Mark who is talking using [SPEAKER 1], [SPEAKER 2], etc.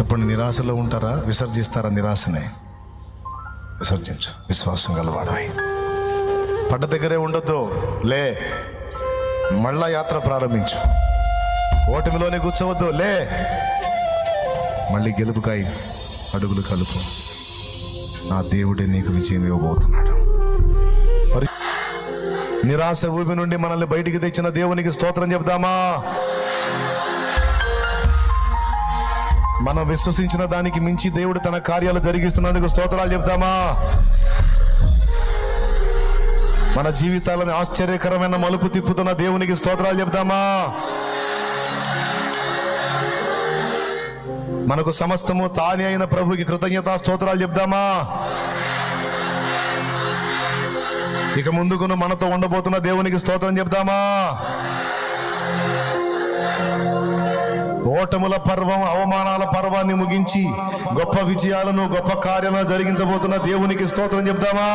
[SPEAKER 1] చెప్పండి, నిరాశలో ఉంటారా? విసర్జిస్తారా? నిరాశనే విసర్జించు. విశ్వాసం గలవాడవై పడ్డ దగ్గరే ఉండొద్దు. లే, మళ్ళా యాత్ర ప్రారంభించు. ఓటమిలోనే కూర్చోవద్దు. లే, మళ్ళీ గెలుపుకాయి అడుగులు కలుపు. నా దేవుడే నీకు విజయం ఇవ్వబోతున్నాడు. మరి నిరాశ ఊబి నుండి మనల్ని బయటికి తెచ్చిన దేవునికి స్తోత్రం చెప్దామా? మనం విశ్వసించిన దానికి మించి దేవుడు తన కార్యాలు జరిగిస్తున్నందుకు స్తోత్రాలు చెప్దామా? మన జీవితాలను ఆశ్చర్యకరమైన మలుపు తిప్పుతున్న దేవునికి స్తోత్రాలు చెప్దామా? మనకు సమస్తము తానే అయిన ప్రభుకి కృతజ్ఞతా స్తోత్రాలు చెప్దామా? ఇక ముందుకును మనతో ఉండబోతున్న దేవునికి స్తోత్రం చెప్దామా? ఓటముల పర్వం, అవమానాల పర్వాన్ని ముగించి గొప్ప విజయాలను, గొప్ప కార్యాలను జరిగించబోతున్న దేవునికి స్తోత్రం చెప్దామా?